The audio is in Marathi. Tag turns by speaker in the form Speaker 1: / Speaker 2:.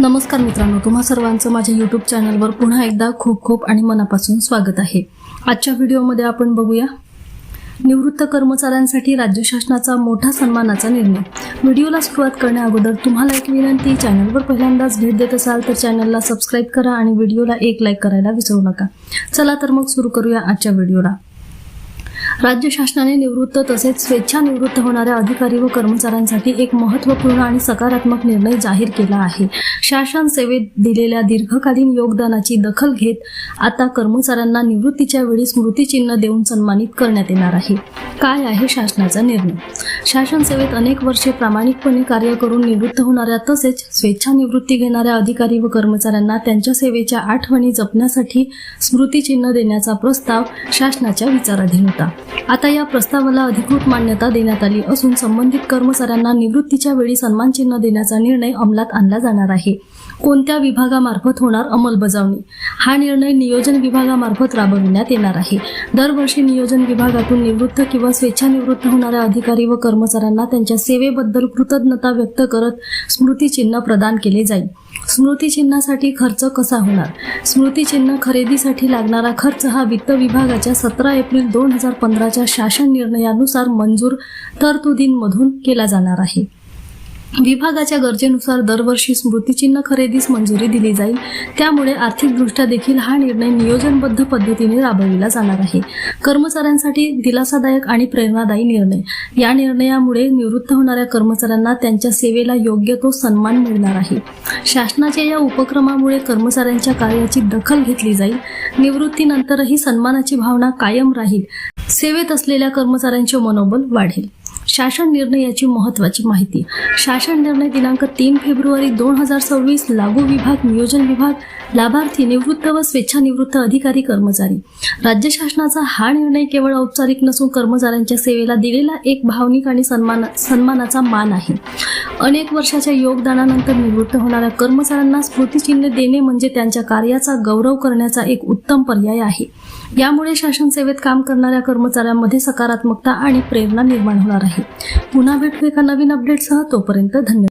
Speaker 1: नमस्कार मित्रांनो, तुम्हा सर्वांचं माझ्या यूट्यूब चॅनलवर पुन्हा एकदा खूप खूप आणि मनापासून स्वागत आहे। आजच्या व्हिडिओमध्ये आपण बघूया निवृत्त कर्मचाऱ्यांसाठी राज्य शासनाचा मोठा सन्मानाचा निर्णय। व्हिडिओला सुरुवात करण्याअगोदर तुम्हाला एक विनंती, चॅनलवर पहिल्यांदाच भेट देत असाल तर चॅनलला सबस्क्राइब करा आणि व्हिडिओला एक लाईक करायला विसरू नका। चला तर मग सुरू करूया आजच्या व्हिडिओला। राज्य शासनाने निवृत्त तसेच स्वेच्छानिवृत्त होणाऱ्या अधिकारी व कर्मचाऱ्यांसाठी एक महत्त्वपूर्ण आणि सकारात्मक निर्णय जाहीर केला आहे। शासन सेवेत दिलेल्या दीर्घकालीन योगदानाची दखल घेत आता कर्मचाऱ्यांना निवृत्तीच्या वेळी स्मृतिचिन्ह देऊन सन्मानित करण्यात येणार आहे। काय आहे शासनाचा निर्णय? शासन सेवेत अनेक वर्षे प्रामाणिकपणे कार्य करून निवृत्त होणाऱ्या तसेच स्वेच्छानिवृत्ती घेणाऱ्या अधिकारी व कर्मचाऱ्यांना त्यांच्या सेवेच्या आठवणी जपण्यासाठी स्मृतिचिन्ह देण्याचा प्रस्ताव शासनाच्या विचाराधीन होता। आता या प्रस्तावाला अधिकृत मान्यता देण्यात आली असून संबंधित कर्मचाऱ्यांना निवृत्तीच्या वेळी सन्मानचिन्ह देण्याचा निर्णय अंमलात आणला जाणार आहे। कोणत्या विभागामार्फत होणार अंमलबजावणी? हा निर्णय नियोजन विभागामार्फत राबविण्यात येणार आहे। दरवर्षी नियोजन विभागातून निवृत्त किंवा स्वेच्छानिवृत्त होणाऱ्या अधिकारी व कर्मचाऱ्यांना त्यांच्या सेवेबद्दल कृतज्ञता व्यक्त करत स्मृतिचिन्ह प्रदान केले जाईल। स्मृतिचिन्हासाठी खर्च कसा होणार? स्मृतिचिन्ह खरेदीसाठी लागणारा खर्च हा वित्त विभागाच्या 17 एप्रिल 2015च्या शासन निर्णयानुसार मंजूर तरतुदींमधून केला जाणार आहे। विभागाच्या गरजेनुसार दरवर्षी स्मृतिचिन्ह खरेदीस मंजुरी दिली जाईल। त्यामुळे आर्थिकदृष्ट्या देखील हा निर्णय नियोजनबद्ध पद्धतीने राबविला जाणार आहे। कर्मचाऱ्यांसाठी दिलासादायक आणि प्रेरणादायी निर्णय। या निर्णयामुळे निवृत्त होणाऱ्या कर्मचाऱ्यांना त्यांच्या सेवेला योग्य तो सन्मान मिळणार आहे। शासनाच्या या उपक्रमामुळे कर्मचाऱ्यांच्या कार्याची दखल घेतली जाईल। निवृत्तीनंतरही सन्मानाची भावना कायम राहील। सेवेत असलेल्या कर्मचाऱ्यांचे मनोबल वाढेल। शासन निर्णयाची महत्त्वाची माहिती। शासन निर्णय दिनांक 3 फेब्रुवारी 2026 लागू विभाग, नियोजन विभाग, लाभार्थी, निवृत्त व स्वेच्छानिवृत्त अधिकारी कर्मचारी। राज्य शासनाचा हा निर्णय केवळ औपचारिक नसून कर्मचाऱ्यांच्या सेवेला दिलेला एक भावनिक आणि सन्मानाचा मान आहे। अनेक वर्षाच्या योगदानानंतर निवृत्त होणाऱ्या कर्मचाऱ्यांना स्मृतिचिन्ह देणे म्हणजे त्यांच्या कार्याचा गौरव करण्याचा एक उत्तम पर्याय आहे। यामुळे शासन सेवेत काम करणाऱ्या कर्मचाऱ्यांमध्ये सकारात्मकता आणि प्रेरणा निर्माण होणार आहे। पुन्हा भेटू एका नवीन अपडेटसह, तोपर्यंत धन्यवाद।